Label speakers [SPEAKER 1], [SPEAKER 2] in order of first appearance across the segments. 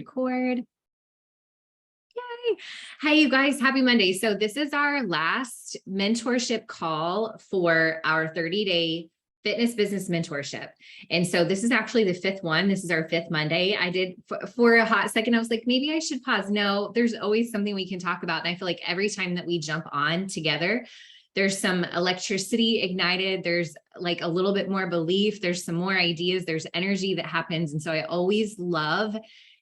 [SPEAKER 1] record. Yay. Hey, you guys, happy Monday. So this is our last mentorship call for our 30-day fitness business mentorship. And so this is actually the fifth one. This is our fifth Monday. I did for a hot second, I was like, maybe I should pause. No, there's always something we can talk about. And I feel like every time that we jump on together, there's some electricity ignited. There's like a little bit more belief. There's some more ideas. There's energy that happens. And so I always love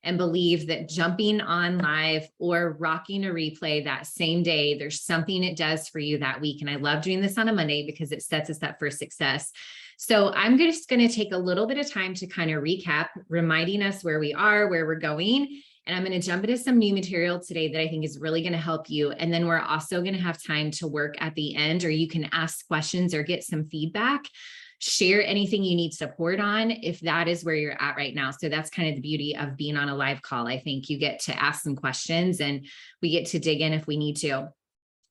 [SPEAKER 1] and believe that jumping on live or rocking a replay that same day, there's something it does for you that week. And I love doing this on a Monday because it sets us up for success. So I'm just going to take a little bit of time to kind of recap, reminding us where we are, where we're going. And I'm going to jump into some new material today that I think is really going to help you. And then we're also going to have time to work at the end, or you can ask questions or get some feedback. Share anything you need support on if that is where you're at right now. So that's kind of the beauty of being on a live call. I think you get to ask some questions and we get to dig in if we need to.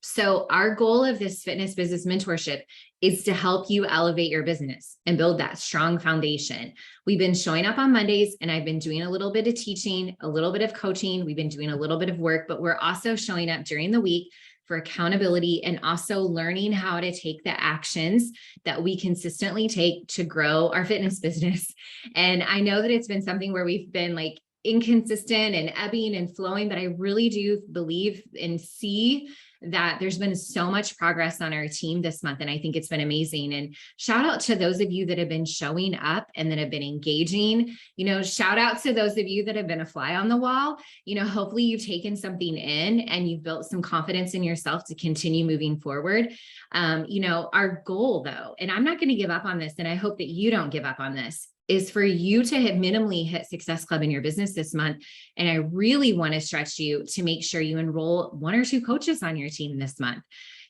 [SPEAKER 1] So our goal of this fitness business mentorship is to help you elevate your business and build that strong foundation. We've been showing up on Mondays and I've been doing a little bit of teaching, a little bit of coaching. We've been doing a little bit of work, but we're also showing up during the week for accountability and also learning how to take the actions that we consistently take to grow our fitness business. And I know that it's been something where we've been like inconsistent and ebbing and flowing, but I really do believe and see that there's been so much progress on our team this month. And I think it's been amazing. And shout out to those of you that have been showing up and that have been engaging, shout out to those of you that have been a fly on the wall. Hopefully you've taken something in and you've built some confidence in yourself to continue moving forward. Our goal though, and I'm not going to give up on this, and I hope that you don't give up on this, is for you to have minimally hit Success Club in your business this month. And I really want to stretch you to make sure you enroll 1 or 2 coaches on your team this month.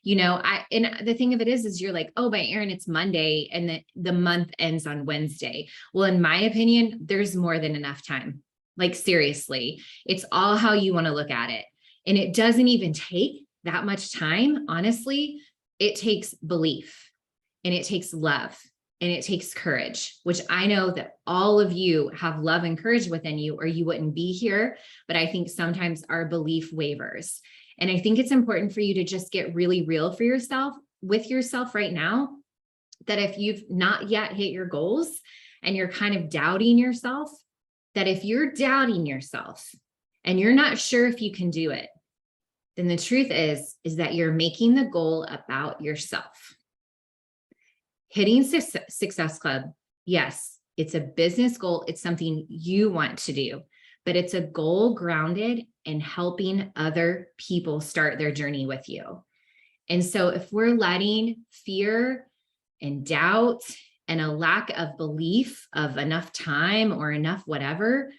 [SPEAKER 1] And the thing of it is you're like, oh, but Erin, it's Monday and the month ends on Wednesday. Well, in my opinion, there's more than enough time. Like seriously, it's all how you want to look at it. And it doesn't even take that much time. Honestly, it takes belief and it takes love. And it takes courage, which I know that all of you have love and courage within you, or you wouldn't be here. But I think sometimes our belief wavers. And I think it's important for you to just get really real for yourself, with yourself right now, that if you've not yet hit your goals and you're kind of doubting yourself, that if you're doubting yourself and you're not sure if you can do it, then the truth is that you're making the goal about yourself. Hitting Success Club, yes, it's a business goal. It's something you want to do, but it's a goal grounded in helping other people start their journey with you. And so if we're letting fear and doubt and a lack of belief of enough time or enough whatever,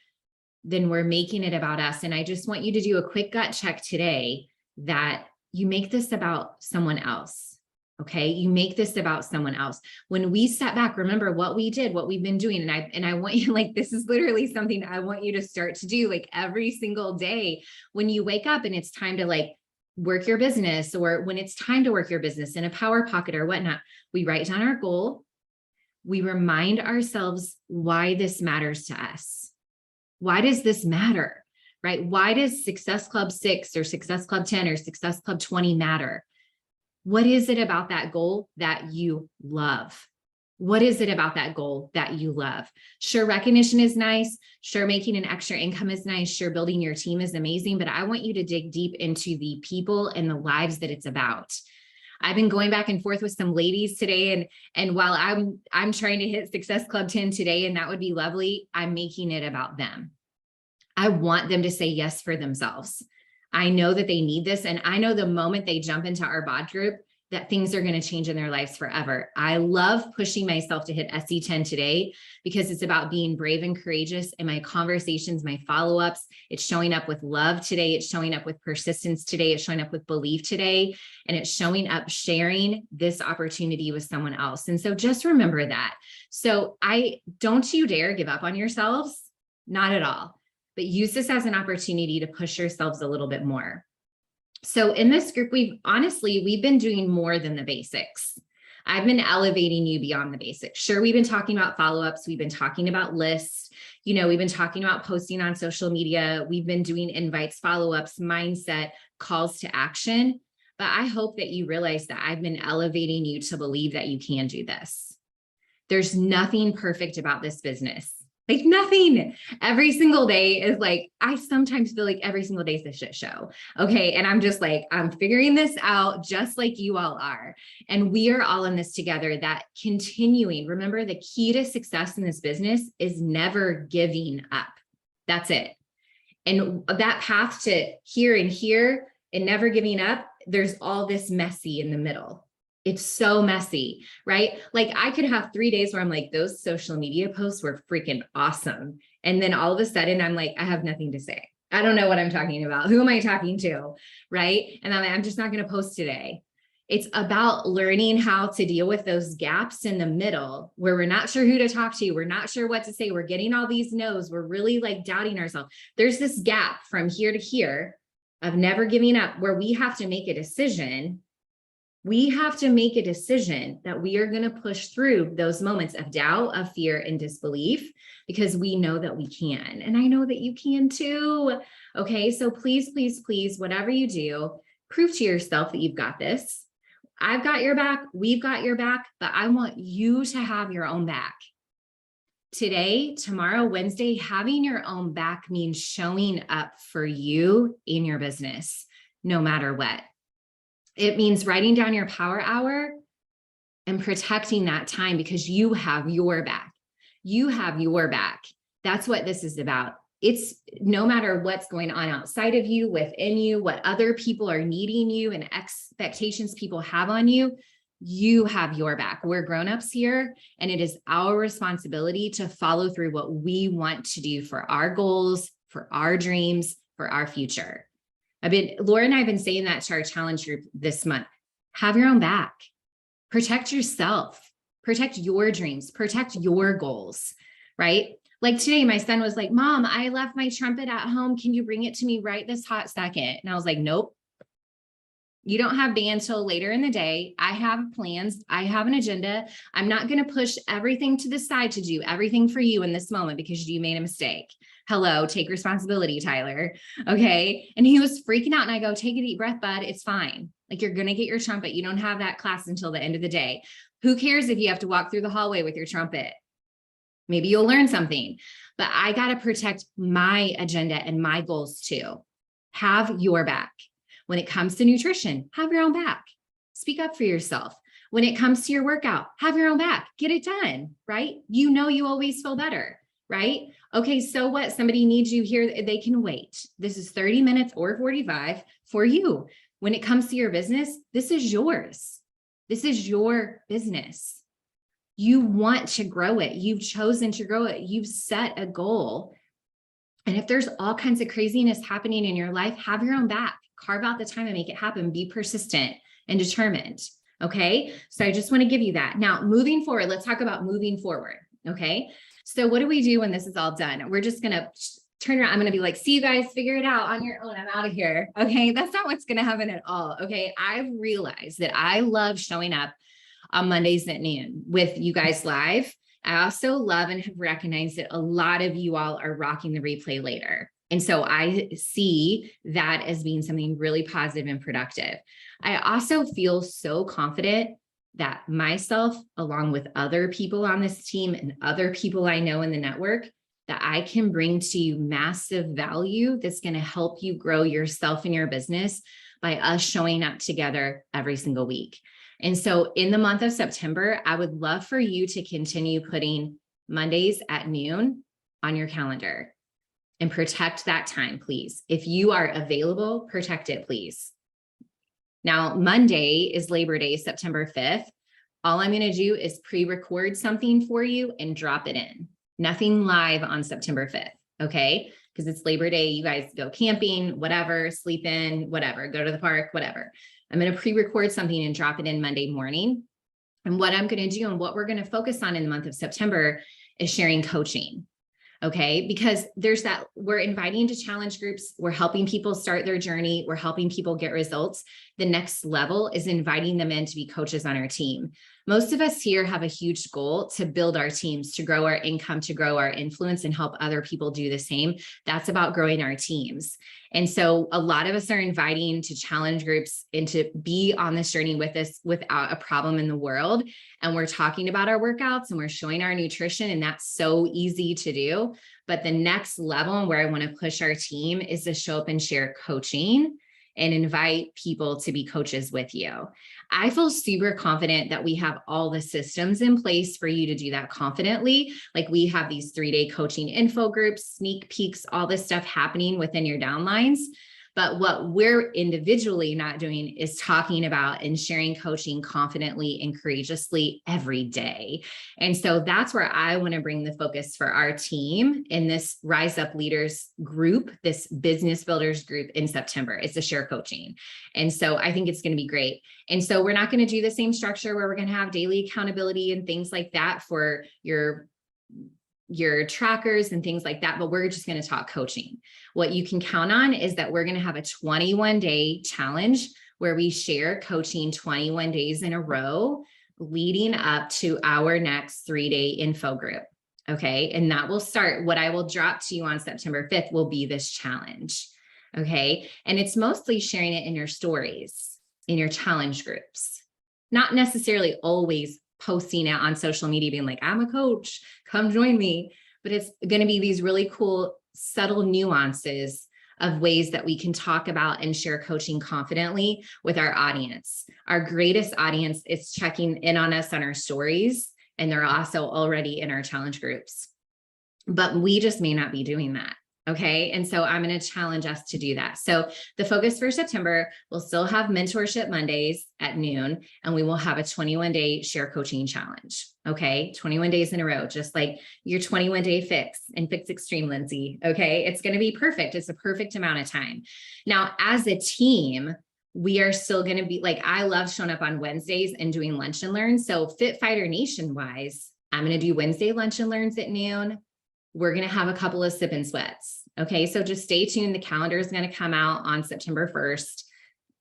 [SPEAKER 1] then we're making it about us. And I just want you to do a quick gut check today that you make this about someone else. Okay. You make this about someone else. When we step back, remember what we did, what we've been doing. And I want you, like, this is literally something I want you to start to do like every single day when you wake up and it's time to like work your business, or when it's time to work your business in a power pocket or whatnot, we write down our goal. We remind ourselves why this matters to us. Why does this matter? Right? Why does Success Club 6 or Success Club 10 or Success Club 20 matter? What is it about that goal that you love? What is it about that goal that you love? Sure, recognition is nice. Sure, making an extra income is nice. Sure, building your team is amazing. But I want you to dig deep into the people and the lives that it's about. I've been going back and forth with some ladies today. And while I'm trying to hit Success Club 10 today, and that would be lovely, I'm making it about them. I want them to say yes for themselves. I know that they need this. And I know the moment they jump into our bod group, that things are going to change in their lives forever. I love pushing myself to hit SC10 today because it's about being brave and courageous in my conversations, my follow-ups. It's showing up with love today. It's showing up with persistence today. It's showing up with belief today. And it's showing up sharing this opportunity with someone else. And so just remember that. So don't you dare give up on yourselves. Not at all. But use this as an opportunity to push yourselves a little bit more. So in this group, we've been doing more than the basics. I've been elevating you beyond the basics. Sure, we've been talking about follow-ups. We've been talking about lists. We've been talking about posting on social media. We've been doing invites, follow-ups, mindset, calls to action. But I hope that you realize that I've been elevating you to believe that you can do this. There's nothing perfect about this business. Like nothing. Every single day is like, I sometimes feel like every single day is a shit show. Okay. And I'm just like, I'm figuring this out just like you all are. And we are all in this together, that continuing. Remember, the key to success in this business is never giving up. That's it. And that path to here and here and never giving up, there's all this messy in the middle. It's so messy, right? Like I could have 3 days where I'm like, those social media posts were freaking awesome. And then all of a sudden I'm like, I have nothing to say. I don't know what I'm talking about. Who am I talking to? Right. And I'm like, I'm just not going to post today. It's about learning how to deal with those gaps in the middle where we're not sure who to talk to. We're not sure what to say. We're getting all these no's. We're really like doubting ourselves. There's this gap from here to here of never giving up where we have to make a decision. We have to make a decision that we are going to push through those moments of doubt, of fear, and disbelief, because we know that we can. And I know that you can too. Okay. So please, please, please, whatever you do, prove to yourself that you've got this. I've got your back. We've got your back, but I want you to have your own back. Today, tomorrow, Wednesday, having your own back means showing up for you in your business, no matter what. It means writing down your power hour and protecting that time because you have your back. You have your back. That's what this is about. It's no matter what's going on outside of you, within you, what other people are needing you and expectations people have on you, you have your back. We're grownups here, and it is our responsibility to follow through what we want to do for our goals, for our dreams, for our future. Laura and I have been saying that to our challenge group this month. Have your own back. Protect yourself. Protect your dreams. Protect your goals, right? Like today, my son was like, Mom, I left my trumpet at home. Can you bring it to me right this hot second? And I was like, nope. You don't have band till later in the day. I have plans. I have an agenda. I'm not going to push everything to the side to do everything for you in this moment because you made a mistake. Hello, take responsibility, Tyler. Okay. And he was freaking out and I go, take a deep breath, bud. It's fine. Like you're going to get your trumpet. You don't have that class until the end of the day. Who cares if you have to walk through the hallway with your trumpet? Maybe you'll learn something, but I got to protect my agenda and my goals too. Have your back. When it comes to nutrition, have your own back. Speak up for yourself. When it comes to your workout, have your own back. Get it done, right? You know you always feel better, right? Okay, so what? Somebody needs you here. They can wait. This is 30 minutes or 45 for you. When it comes to your business, this is yours. This is your business. You want to grow it. You've chosen to grow it. You've set a goal. And if there's all kinds of craziness happening in your life, have your own back. Carve out the time and make it happen. Be persistent and determined. Okay. So I just want to give you that. Now, moving forward, let's talk about moving forward. Okay. So what do we do when this is all done? We're just going to turn around. I'm going to be like, see you guys, figure it out on your own. I'm out of here. Okay. That's not what's going to happen at all. Okay. I've realized that I love showing up on Mondays at noon with you guys live. I also love and have recognized that a lot of you all are rocking the replay later. And so I see that as being something really positive and productive. I also feel so confident that myself, along with other people on this team and other people I know in the network, that I can bring to you massive value that's going to help you grow yourself and your business by us showing up together every single week. And so in the month of September, I would love for you to continue putting Mondays at noon on your calendar. And protect that time, please. If you are available, protect it, please. Now, Monday is Labor Day, September 5th. All I'm going to do is pre-record something for you and drop it in. Nothing live on September 5th, okay? Because it's Labor Day. You guys go camping, whatever, sleep in, whatever, go to the park, whatever. I'm going to pre-record something and drop it in Monday morning. And what I'm going to do and what we're going to focus on in the month of September is sharing coaching. Okay, because there's that, we're inviting to challenge groups. We're helping people start their journey. We're helping people get results. The next level is inviting them in to be coaches on our team. Most of us here have a huge goal to build our teams, to grow our income, to grow our influence and help other people do the same. That's about growing our teams. And so a lot of us are inviting to challenge groups and to be on this journey with us without a problem in the world. And we're talking about our workouts and we're showing our nutrition, and that's so easy to do. But the next level and where I want to push our team is to show up and share coaching and invite people to be coaches with you. I feel super confident that we have all the systems in place for you to do that confidently. Like we have these 3-day coaching info groups, sneak peeks, all this stuff happening within your downlines. But what we're individually not doing is talking about and sharing coaching confidently and courageously every day. And so that's where I want to bring the focus for our team in this Rise Up Leaders group, this business builders group in September. It's a share coaching. And so I think it's going to be great. And so we're not going to do the same structure where we're going to have daily accountability and things like that for your trackers and things like that, but we're just going to talk coaching. What you can count on is that we're going to have a 21-day challenge where we share coaching 21 days in a row leading up to our next 3-day info group. Okay. And that will start. What I will drop to you on September 5th will be this challenge. Okay. And it's mostly sharing it in your stories, in your challenge groups, not necessarily always posting it on social media being like, I'm a coach, come join me. But it's going to be these really cool, subtle nuances of ways that we can talk about and share coaching confidently with our audience. Our greatest audience is checking in on us on our stories, and they're also already in our challenge groups. But we just may not be doing that. Okay. And so I'm going to challenge us to do that. So the focus for September, we'll still have Mentorship Mondays at noon, and we will have a 21-day share coaching challenge. Okay. 21 days in a row, just like your 21-day fix and Fix Extreme, Lindsay. Okay. It's going to be perfect. It's a perfect amount of time. Now, as a team, we are still going to be like, I love showing up on Wednesdays and doing lunch and learn. So Fit Fighter Nation wise, I'm going to do Wednesday lunch and learns at noon. We're going to have a couple of sip and sweats. Okay. So just stay tuned. The calendar is going to come out on September 1st.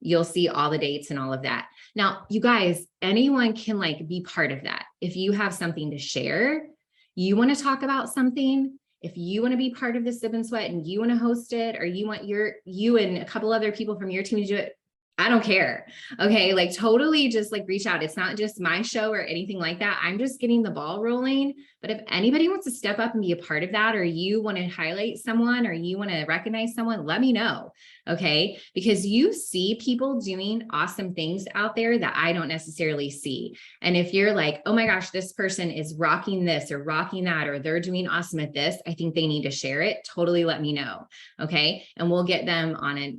[SPEAKER 1] You'll see all the dates and all of that. Now, you guys, anyone can like be part of that. If you have something to share, you want to talk about something, if you want to be part of the sip and sweat and you want to host it, or you want you and a couple other people from your team to do it, I don't care. Okay. Like totally just like reach out. It's not just my show or anything like that. I'm just getting the ball rolling. But if anybody wants to step up and be a part of that, or you want to highlight someone, or you want to recognize someone, let me know. Okay. Because you see people doing awesome things out there that I don't necessarily see. And if you're like, oh my gosh, this person is rocking this or rocking that, or they're doing awesome at this, I think they need to share it. Totally let me know. Okay. And we'll get them on a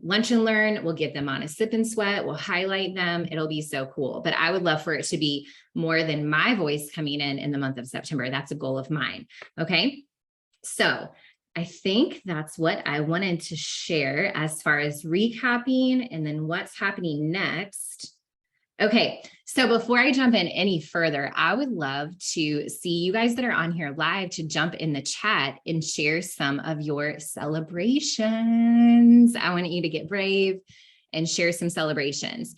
[SPEAKER 1] lunch and learn. We'll get them on a sip and sweat. We'll highlight them. It'll be so cool. But I would love for it to be more than my voice coming in the month of September. That's a goal of mine. Okay. So I think that's what I wanted to share as far as recapping and then what's happening next. Okay. So before I jump in any further, I would love to see you guys that are on here live to jump in the chat and share some of your celebrations. I want you to get brave and share some celebrations.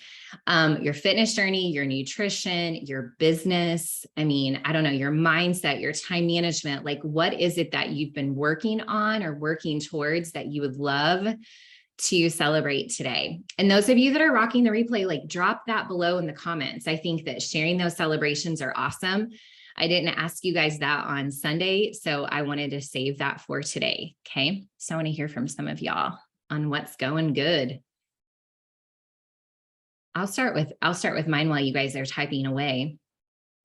[SPEAKER 1] Your fitness journey, your nutrition, your business. I mean, I don't know, your mindset, your time management. Like, what is it that you've been working on or working towards that you would love to celebrate today? And those of you that are rocking the replay, like drop that below in the comments. I think that sharing those celebrations are awesome. I didn't ask you guys that on Sunday, so I wanted to save that for today. Okay. So I want to hear from some of y'all on what's going good. I'll start with mine while you guys are typing away.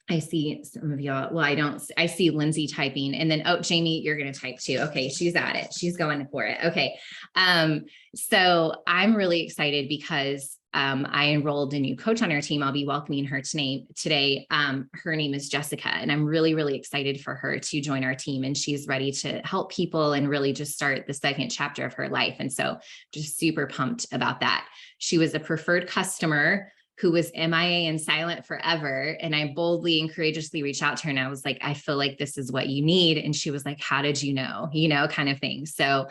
[SPEAKER 1] I see some of y'all. Well, I see Lindsay typing, and then, oh, Jamie, you're going to type too. Okay. She's at it. She's going for it. Okay. So I'm really excited because, I enrolled a new coach on our team. I'll be welcoming her today. Her name is Jessica, and I'm really, really excited for her to join our team, and she's ready to help people and really just start the second chapter of her life. And so just super pumped about that. She was a preferred customer who was MIA and silent forever. And I boldly and courageously reached out to her, and I was like, I feel like this is what you need. And she was like, how did you know, kind of thing. So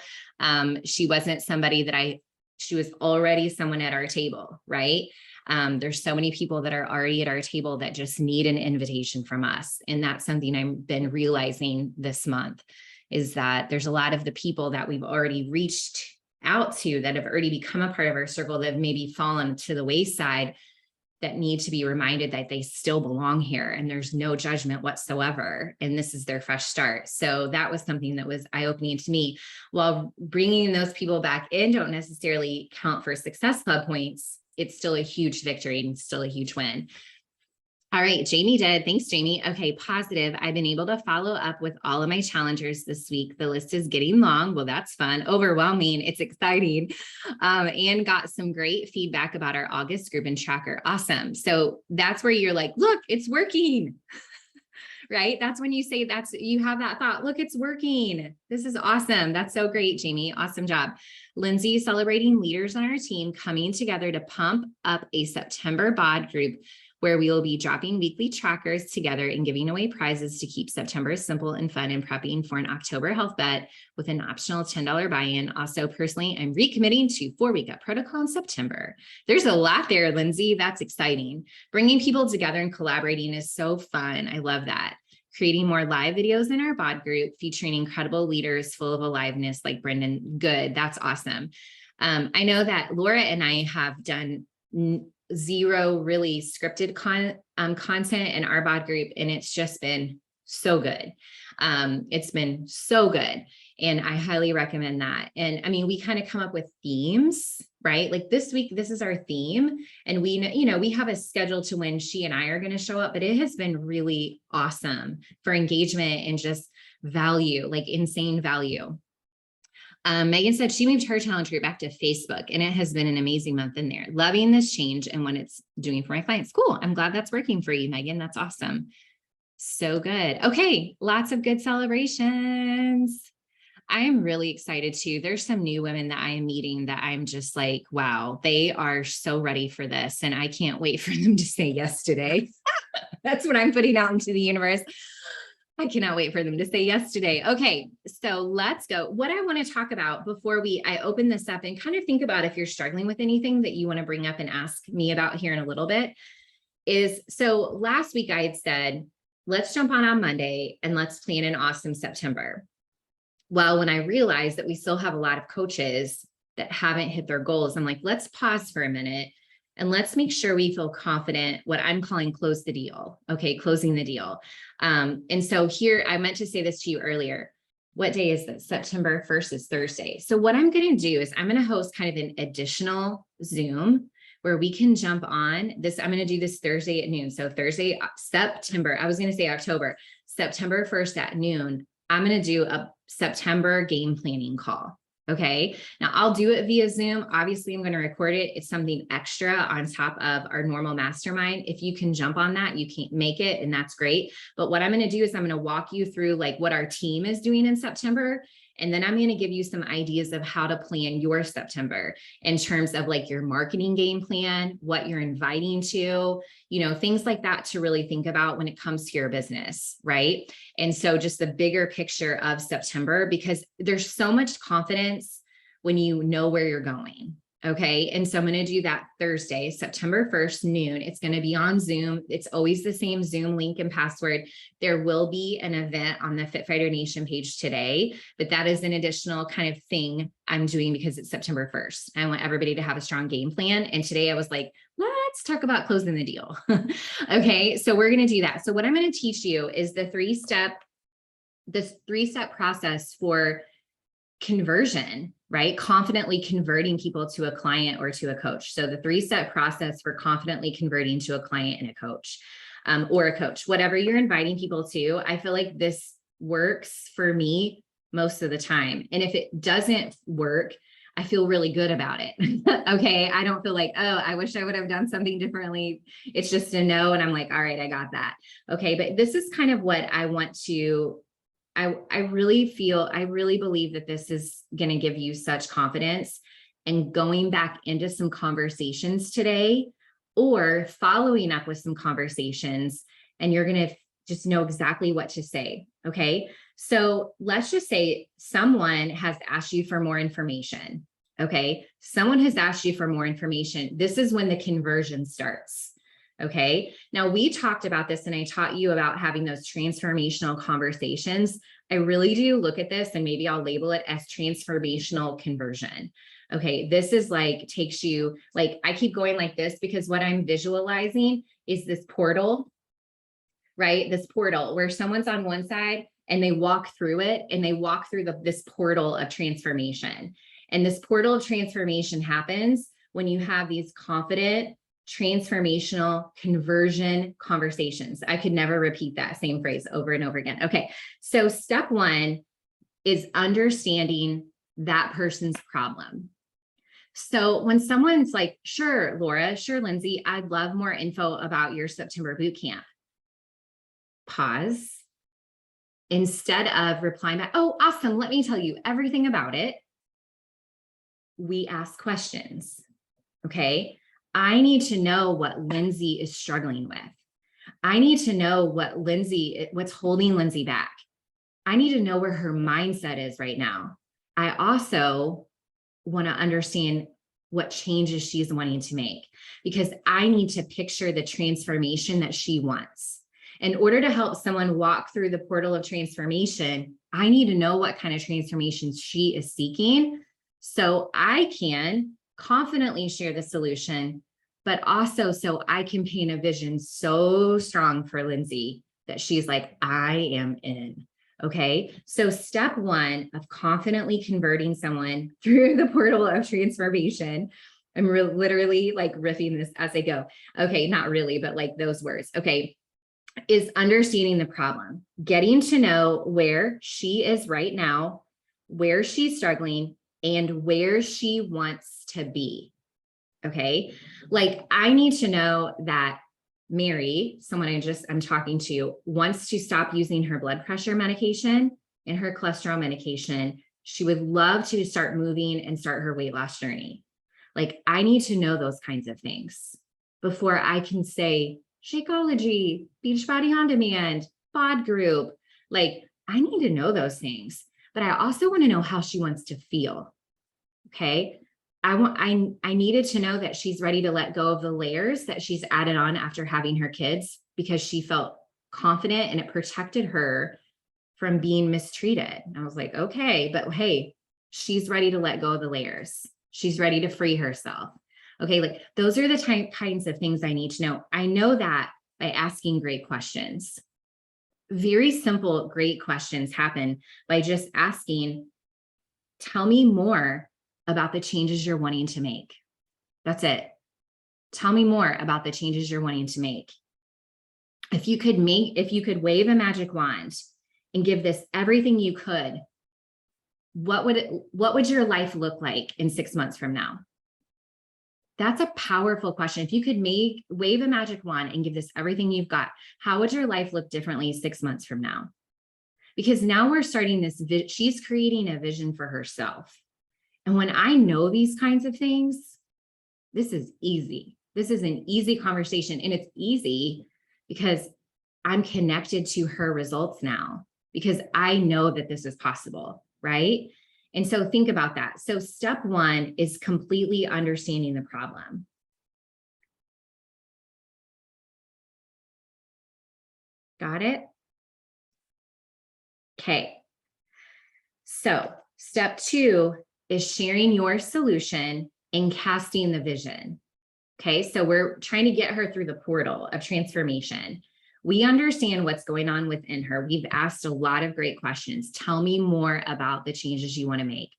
[SPEAKER 1] she wasn't somebody that she was already someone at our table. Right. There's so many people that are already at our table that just need an invitation from us. And that's something I've been realizing this month, is that there's a lot of the people that we've already reached out to that have already become a part of our circle that have maybe fallen to the wayside, that need to be reminded that they still belong here and there's no judgment whatsoever. And this is their fresh start. So that was something that was eye-opening to me. While bringing those people back in don't necessarily count for Success Club points, it's still a huge victory and still a huge win. All right, Jamie did. Thanks, Jamie. Okay, positive. I've been able to follow up with all of my challengers this week. The list is getting long. Well, that's fun. Overwhelming. It's exciting. And got some great feedback about our August group and tracker. Awesome. So that's where you're like, look, it's working. Right? That's when you say you have that thought, look, it's working. This is awesome. That's so great, Jamie. Awesome job. Lindsay, celebrating leaders on our team coming together to pump up a September BOD group where we will be dropping weekly trackers together and giving away prizes to keep September simple and fun, and prepping for an October health bet with an optional $10 buy-in. Also, personally, I'm recommitting to 4-week up protocol in September. There's a lot there, Lindsay. That's exciting. Bringing people together and collaborating is so fun. I love that. Creating more live videos in our BOD group featuring incredible leaders full of aliveness like Brendan. Good. That's awesome. I know that Laura and I have done zero really scripted content in our BOD group, and it's just been so good. It's been so good, and I highly recommend that. And I mean, we kind of come up with themes, right? Like this week, this is our theme, and we know, you know, we have a schedule to when she and I are going to show up, but it has been really awesome for engagement and just value, like insane value. Megan said she moved her challenge group back to Facebook, and it has been an amazing month in there. Loving this change and what it's doing for my clients. Cool. I'm glad that's working for you, Megan. That's awesome. So good. Okay. Lots of good celebrations. I am really excited too. There's some new women that I am meeting that I'm just like, wow, they are so ready for this. And I can't wait for them to say yes today. That's what I'm putting out into the universe. I cannot wait for them to say yes today. Okay, so let's go. What I want to talk about before I open this up and kind of think about if you're struggling with anything that you want to bring up and ask me about here in a little bit is, so last week I had said, let's jump on Monday and let's plan an awesome September. Well, when I realized that we still have a lot of coaches that haven't hit their goals, I'm like, let's pause for a minute and let's make sure we feel confident, what I'm calling close the deal. Okay, closing the deal. And so here, I meant to say this to you earlier. What day is this? September 1st is Thursday. So what I'm going to do is I'm going to host kind of an additional Zoom where we can jump on this. I'm going to do this Thursday at noon. So Thursday, September, I was going to say October, September 1st at noon, I'm going to do a September game planning call. Okay. Now I'll do it via Zoom. Obviously I'm going to record it. It's something extra on top of our normal mastermind. If you can jump on that, you can't make it, and that's great. But what I'm going to do is I'm going to walk you through like what our team is doing in September. And then I'm going to give you some ideas of how to plan your September in terms of like your marketing game plan, what you're inviting to, you know, things like that to really think about when it comes to your business, right? And so just the bigger picture of September, because there's so much confidence when you know where you're going. Okay. And so I'm going to do that Thursday, September 1st, noon. It's going to be on Zoom. It's always the same Zoom link and password. There will be an event on the Fit Fighter Nation page today, but that is an additional kind of thing I'm doing because it's September 1st. I want everybody to have a strong game plan. And today I was like, let's talk about closing the deal. Okay. So we're going to do that. So what I'm going to teach you is the three-step process for conversion, right? Confidently converting people to a client or to a coach. So the three-step process for confidently converting to a client and a coach, or a coach, whatever you're inviting people to. I feel like this works for me most of the time. And if it doesn't work, I feel really good about it. Okay. I don't feel like, oh, I wish I would have done something differently. It's just a no. And I'm like, all right, I got that. Okay. But this is kind of what I want to I really believe that this is going to give you such confidence, and going back into some conversations today or following up with some conversations, and you're going to just know exactly what to say. Okay. So let's just say someone has asked you for more information. Okay. Someone has asked you for more information. This is when the conversion starts. Okay. Now we talked about this and I taught you about having those transformational conversations. I really do look at this and maybe I'll label it as transformational conversion. Okay. This is like, takes you, like, I keep going like this because what I'm visualizing is this portal, right? This portal where someone's on one side and they walk through it and they walk through this portal of transformation. And this portal of transformation happens when you have these confident, transformational conversion conversations. I could never repeat that same phrase over and over again. Okay. So step one is understanding that person's problem. So when someone's like, sure, Laura, sure, Lindsay, I'd love more info about your September boot camp. Pause. Instead of replying back, oh, awesome, let me tell you everything about it. We ask questions. Okay. I need to know what Lindsay is struggling with. I need to know what's holding Lindsay back. I need to know where her mindset is right now. I also want to understand what changes she's wanting to make, because I need to picture the transformation that she wants. In order to help someone walk through the portal of transformation, I need to know what kind of transformation she is seeking so I can confidently share the solution, but also so I can paint a vision so strong for Lindsay that she's like, I am in. Okay. So step one of confidently converting someone through the portal of transformation. I'm literally like riffing this as I go. Okay. Not really, but like those words. Okay. Is understanding the problem, getting to know where she is right now, where she's struggling, and where she wants to be. Okay. Like I need to know that Mary, someone I'm talking to, wants to stop using her blood pressure medication and her cholesterol medication. She would love to start moving and start her weight loss journey. Like I need to know those kinds of things before I can say Shakeology, Beachbody on Demand, BOD group. Like I need to know those things, but I also want to know how she wants to feel. Okay. I needed to know that she's ready to let go of the layers that she's added on after having her kids, because she felt confident and it protected her from being mistreated. And I was like, okay, but hey, she's ready to let go of the layers. She's ready to free herself. Okay. Like those are the kinds of things I need to know. I know that by asking great questions. Very simple, great questions happen by just asking, tell me more about the changes you're wanting to make. That's it. Tell me more about the changes you're wanting to make. If you could wave a magic wand and give this everything you could, what would your life look like in 6 months from now? That's a powerful question. If you could wave a magic wand and give this everything you've got, how would your life look differently 6 months from now? Because now we're starting this, she's creating a vision for herself. And when I know these kinds of things, this is easy. This is an easy conversation. And it's easy because I'm connected to her results now, because I know that this is possible, right? And so think about that. So step one is completely understanding the problem. Got it? Okay. So step two is sharing your solution and casting the vision. Okay, so we're trying to get her through the portal of transformation. We understand what's going on within her. We've asked a lot of great questions. Tell me more about the changes you want to make.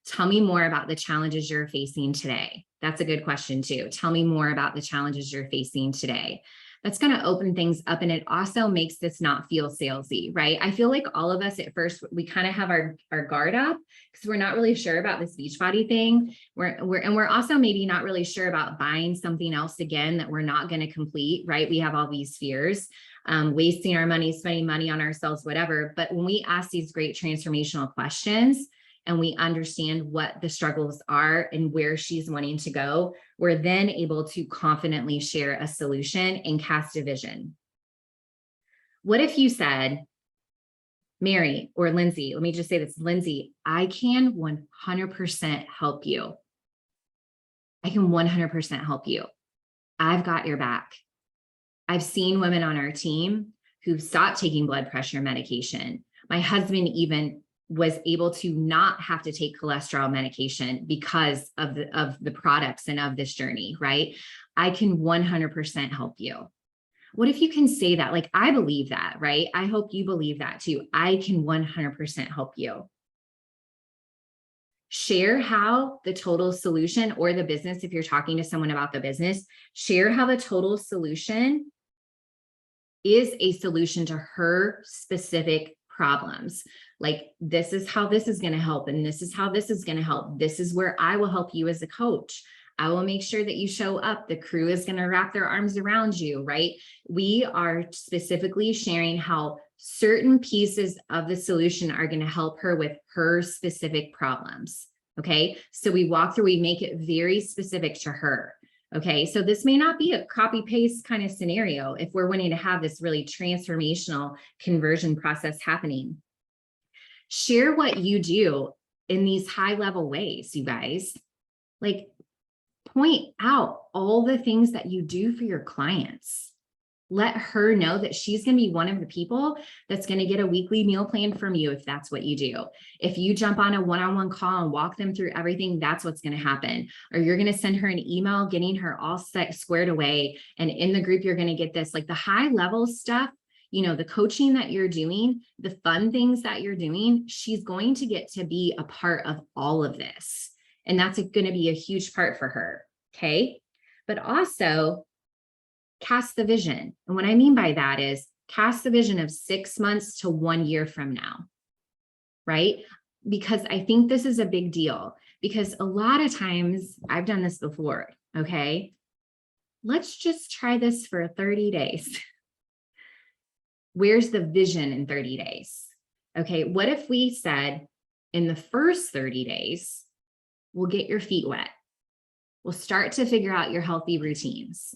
[SPEAKER 1] Tell me more about the challenges you're facing today. That's a good question too. Tell me more about the challenges you're facing today. That's going to open things up, and it also makes this not feel salesy, right? I feel like all of us at first, we kind of have our guard up because we're not really sure about this Beachbody thing. We're also maybe not really sure about buying something else again that we're not going to complete, right? We have all these fears, wasting our money, spending money on ourselves, whatever. But when we ask these great transformational questions, and we understand what the struggles are and where she's wanting to go, we're then able to confidently share a solution and cast a vision. What if you said, Mary or Lindsay, let me just say this, Lindsay, I can 100% help you. I can 100% help you. I've got your back. I've seen women on our team who've stopped taking blood pressure medication. My husband even was able to not have to take cholesterol medication because of the products and of this journey, right? I can 100% help you. What if you can say that? Like, I believe that, right? I hope you believe that too. I can 100% help you. Share how the total solution, or the business, if you're talking to someone about the business, share how the total solution is a solution to her specific problems. Like, this is how this is going to help, and this is how this is going to help. This is where I will help you as a coach. I will make sure that you show up. The crew is going to wrap their arms around you, right? We are specifically sharing how certain pieces of the solution are going to help her with her specific problems. Okay. So we walk through, we make it very specific to her. Okay. So this may not be a copy paste kind of scenario if we're wanting to have this really transformational conversion process happening. Share what you do in these high level ways, you guys. Like, point out all the things that you do for your clients. Let her know that she's going to be one of the people that's going to get a weekly meal plan from you if that's what you do. If you jump on a one-on-one call and walk them through everything, that's what's going to happen. Or you're going to send her an email getting her all set, squared away. And in the group, you're going to get this, like the high level stuff, you know, the coaching that you're doing, the fun things that you're doing, she's going to get to be a part of all of this. And that's going to be a huge part for her. Okay. But also, cast the vision. And what I mean by that is cast the vision of 6 months to 1 year from now, right? Because I think this is a big deal, because a lot of times I've done this before. Okay. Let's just try this for 30 days. Where's the vision in 30 days? Okay. What if we said in the first 30 days, we'll get your feet wet. We'll start to figure out your healthy routines.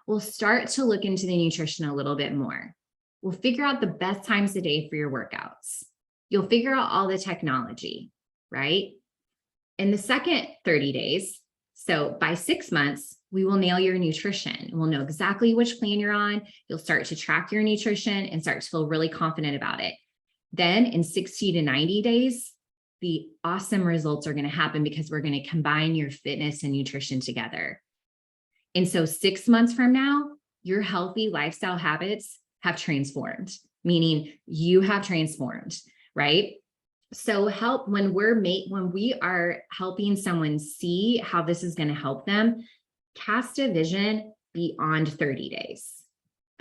[SPEAKER 1] We'll start to look into the nutrition a little bit more. We'll figure out the best times of day for your workouts. You'll figure out all the technology, right? In the second 30 days, so by 6 months, we will nail your nutrition. We'll know exactly which plan you're on. You'll start to track your nutrition and start to feel really confident about it. Then in 60 to 90 days, the awesome results are going to happen because we're going to combine your fitness and nutrition together. And so 6 months from now, your healthy lifestyle habits have transformed, meaning you have transformed, right? So when we are helping someone see how this is going to help them, cast a vision beyond 30 days.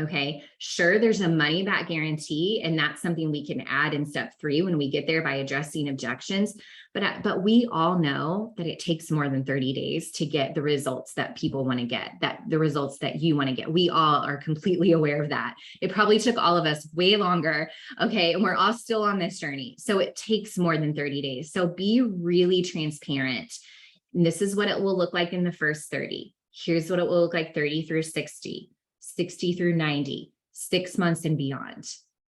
[SPEAKER 1] Okay, sure, there's a money back guarantee, and that's something we can add in step 3 when we get there by addressing objections. But we all know that it takes more than 30 days to get the results that people want to get, that the results that you want to get. We all are completely aware of that. It probably took all of us way longer. Okay, and we're all still on this journey. So it takes more than 30 days. So be really transparent. And this is what it will look like in the first 30. Here's what it will look like 30 through 60. 60 through 90, 6 months and beyond.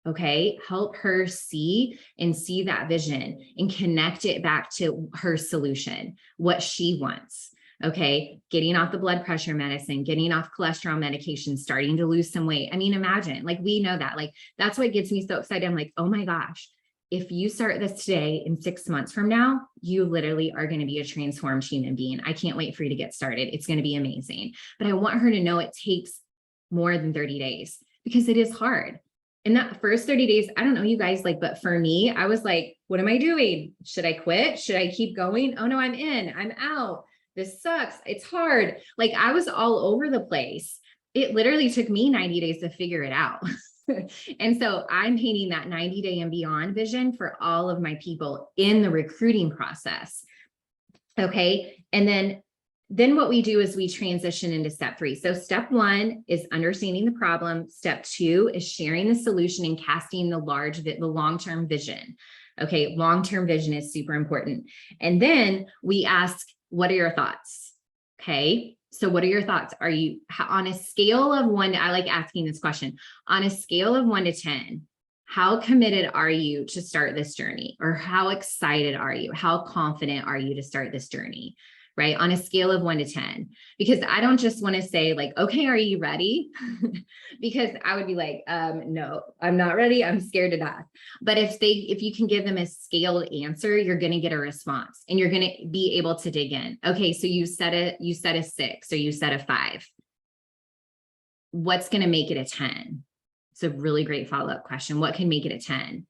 [SPEAKER 1] Okay. Help her see that vision and connect it back to her solution, what she wants. Okay. Getting off the blood pressure medicine, getting off cholesterol medication, starting to lose some weight. I mean, imagine, like, we know that, like, that's what gets me so excited. I'm like, oh my gosh, if you start this today, in 6 months from now, you literally are going to be a transformed human being. I can't wait for you to get started. It's going to be amazing. But I want her to know it takes more than 30 days because it is hard. In that first 30 days, I don't know you guys, like, but for me, I was like, what am I doing? Should I quit? Should I keep going? Oh no, I'm in, I'm out. This sucks. It's hard. Like, I was all over the place. It literally took me 90 days to figure it out. And so I'm painting that 90-day and beyond vision for all of my people in the recruiting process. Okay. And then what we do is we transition into step 3. So step 1 is understanding the problem. Step 2 is sharing the solution and casting the long-term vision. Okay. Long-term vision is super important. And then we ask, what are your thoughts? Okay. So what are your thoughts? Are you on a scale of 1? I like asking this question. On a scale of 1 to 10, how committed are you to start this journey? Or how excited are you? How confident are you to start this journey? right? On a scale of 1 to 10, because I don't just want to say like, okay, are you ready? Because I would be like, no, I'm not ready. I'm scared to death. But if you can give them a scaled answer, you're going to get a response and you're going to be able to dig in. Okay. So you said a 6 or you said a 5. What's going to make it a 10? It's a really great follow-up question. What can make it a 10?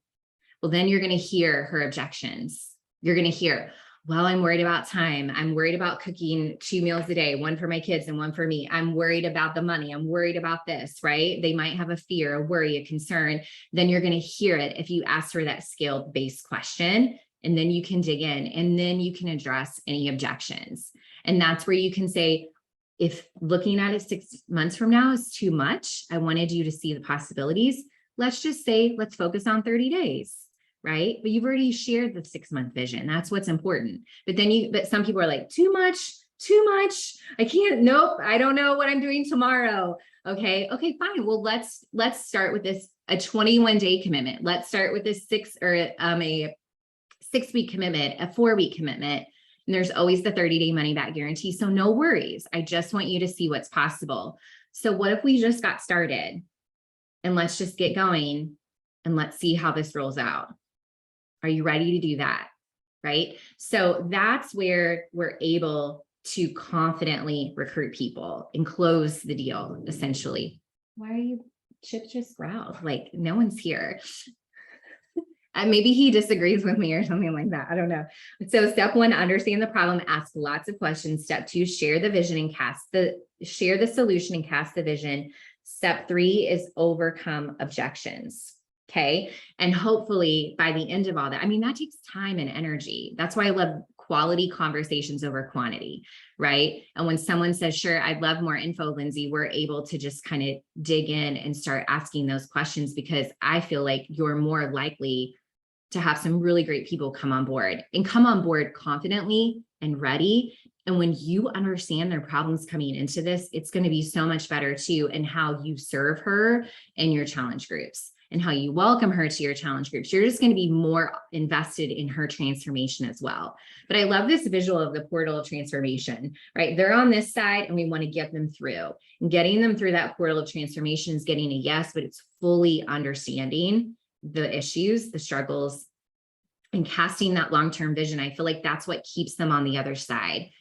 [SPEAKER 1] Well, then you're going to hear her objections. You're going to hear, well, I'm worried about time. I'm worried about cooking 2 meals a day, one for my kids and one for me. I'm worried about the money. I'm worried about this, right? They might have a fear, a worry, a concern. Then you're going to hear it if you ask her that scale-based question, and then you can dig in and then you can address any objections. And that's where you can say, if looking at it 6 months from now is too much, I wanted you to see the possibilities. Let's just say, let's focus on 30 days. Right? But you've already shared the 6-month vision. That's what's important. But some people are like, too much. I can't, nope. I don't know what I'm doing tomorrow. Okay, fine. Well, let's start with this, a 21-day commitment. Let's start with this a 6-week commitment, a 4-week commitment. And there's always the 30-day money back guarantee. So no worries. I just want you to see what's possible. So what if we just got started and let's just get going and let's see how this rolls out? Are you ready to do that? Right? So that's where we're able to confidently recruit people and close the deal, essentially. Why are you, Chip just growled? Like, no one's here. Maybe he disagrees with me or something like that. I don't know. So step 1, understand the problem, ask lots of questions. Step 2, share the vision and share the solution and cast the vision. Step 3 is overcome objections. Okay. And hopefully by the end of all that, I mean, that takes time and energy. That's why I love quality conversations over quantity, right? And when someone says, sure, I'd love more info, Lindsay, we're able to just kind of dig in and start asking those questions, because I feel like you're more likely to have some really great people come on board confidently and ready. And when you understand their problems coming into this, it's going to be so much better too, and how you serve her in your challenge groups and how you welcome her to your challenge groups. You're just going to be more invested in her transformation as well. But I love this visual of the portal of transformation, right? They're on this side and we want to get them through. And getting them through that portal of transformation is getting a yes, but it's fully understanding the issues, the struggles, and casting that long-term vision. I feel like that's what keeps them on the other side.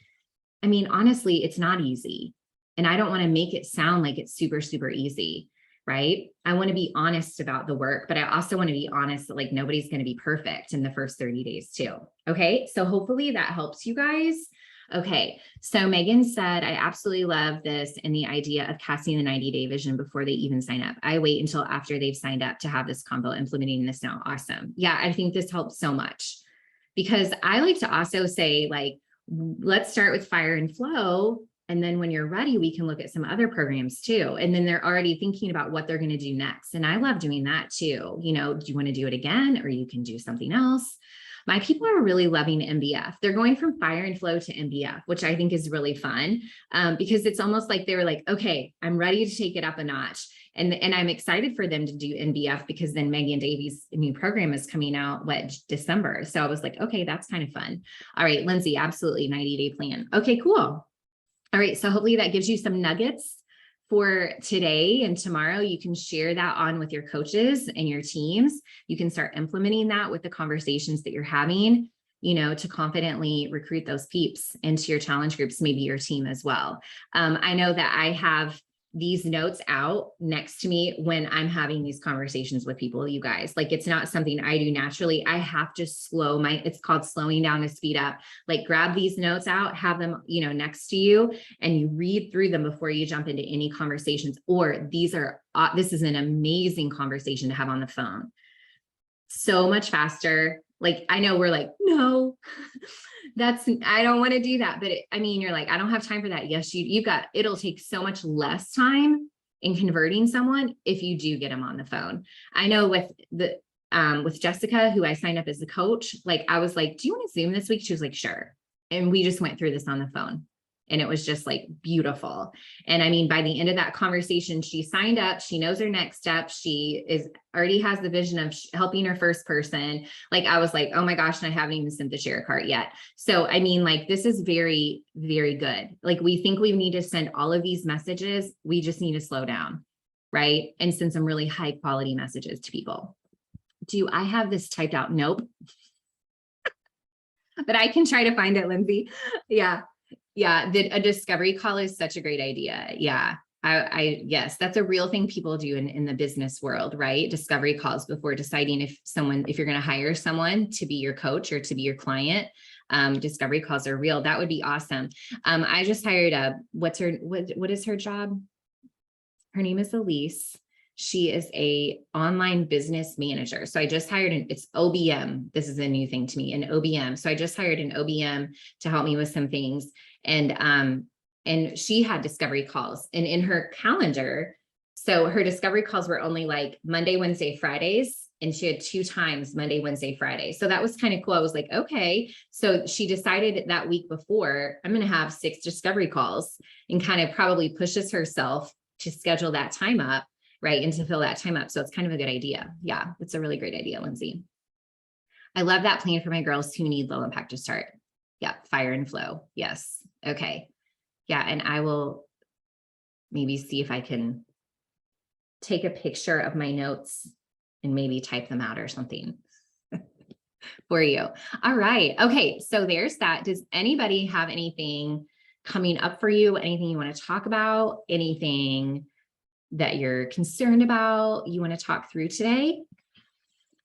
[SPEAKER 1] I mean, honestly, it's not easy. And I don't want to make it sound like it's super, super easy. Right? I want to be honest about the work, but I also want to be honest that like nobody's going to be perfect in the first 30 days too. Okay. So hopefully that helps you guys. Okay. So Megan said, I absolutely love this and the idea of casting the 90-day vision before they even sign up. I wait until after they've signed up to have this combo, implementing this now. Awesome. Yeah. I think this helps so much, because I like to also say, like, let's start with fire and flow. And then when you're ready, we can look at some other programs too. And then they're already thinking about what they're going to do next. And I love doing that too. You know, do you want to do it again, or you can do something else? My people are really loving MBF. They're going from fire and flow to MBF, which I think is really fun, because it's almost like they were like, okay, I'm ready to take it up a notch. And I'm excited for them to do MBF, because then Megan Davies' new program is coming out, December. So I was like, okay, that's kind of fun. All right, Lindsay, absolutely 90-day plan. Okay, cool. All right, so hopefully that gives you some nuggets for today and tomorrow. You can share that on with your coaches and your teams. You can start implementing that with the conversations that you're having, you know, to confidently recruit those peeps into your challenge groups, maybe your team as well. I know that I have these notes out next to me when I'm having these conversations with people, you guys. Like, it's not something I do naturally. I have to it's called slowing down to speed up. Like, grab these notes out, have them, you know, next to you, and you read through them before you jump into any conversations. Or this is an amazing conversation to have on the phone. So much faster. Like, I know we're like, no, I don't want to do that. But I mean, you're like, I don't have time for that. Yes, it'll take so much less time in converting someone if you do get them on the phone. I know with Jessica, who I signed up as a coach, like, I was like, do you want to Zoom this week? She was like, sure. And we just went through this on the phone And it was just like beautiful. And I mean, by the end of that conversation, she signed up, she knows her next step. She already has the vision of helping her first person. Like, I was like, oh my gosh, and I haven't even sent the share cart yet. So, I mean, like, this is very, very good. Like, we think we need to send all of these messages. We just need to slow down, right? And send some really high quality messages to people. Do I have this typed out? Nope. But I can try to find it, Lindsay. Yeah. Yeah. A discovery call is such a great idea. Yeah. Yes, that's a real thing people do in the business world, right? Discovery calls before deciding if you're going to hire someone to be your coach or to be your client. Discovery calls are real. That would be awesome. I just hired what is her job? Her name is Elise. She is a online business manager. So I just hired it's OBM. This is a new thing to me, an OBM. So I just hired an OBM to help me with some things. And she had discovery calls, and in her calendar, so her discovery calls were only like Monday, Wednesday, Fridays. And she had 2 times Monday, Wednesday, Friday. So that was kind of cool. I was like, okay. So she decided that week before, I'm going to have 6 discovery calls, and kind of probably pushes herself to schedule that time up. Right. And to fill that time up. So it's kind of a good idea. Yeah. It's a really great idea, Lindsay. I love that plan for my girls who need low impact to start. Yeah. Fire and flow. Yes. Okay. Yeah. And I will maybe see if I can take a picture of my notes and maybe type them out or something for you. All right. Okay. So there's that. Does anybody have anything coming up for you? Anything you want to talk about? Anything that you're concerned about, you want to talk through today?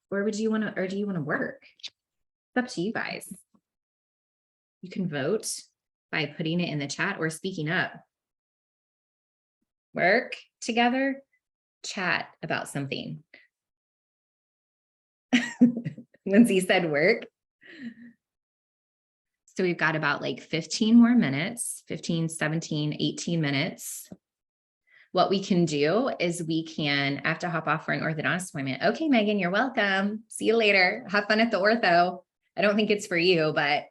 [SPEAKER 1] Or do you want to work? It's up to you guys. You can vote by putting it in the chat or speaking up. Work together, chat about something. Lindsay said work. So we've got about like 15 more minutes, 15, 17, 18 minutes. What we can do is I have to hop off for an orthodontist appointment. Okay, Megan, you're welcome. See you later. Have fun at the ortho. I don't think it's for you, but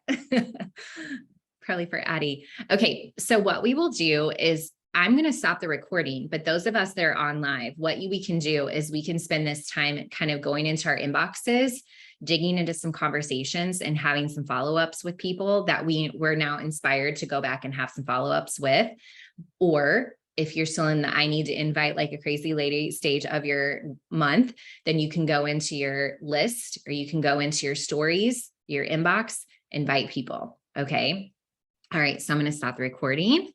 [SPEAKER 1] probably for Addie. Okay, so what we will do is I'm going to stop the recording, but those of us that are on live, what we can do is we can spend this time kind of going into our inboxes, digging into some conversations and having some follow-ups with people that we're now inspired to go back and have some follow-ups with. Or if you're still in the I need to invite like a crazy lady stage of your month, then you can go into your list, or you can go into your stories, your inbox, invite people. Okay. All right. So I'm going to stop the recording.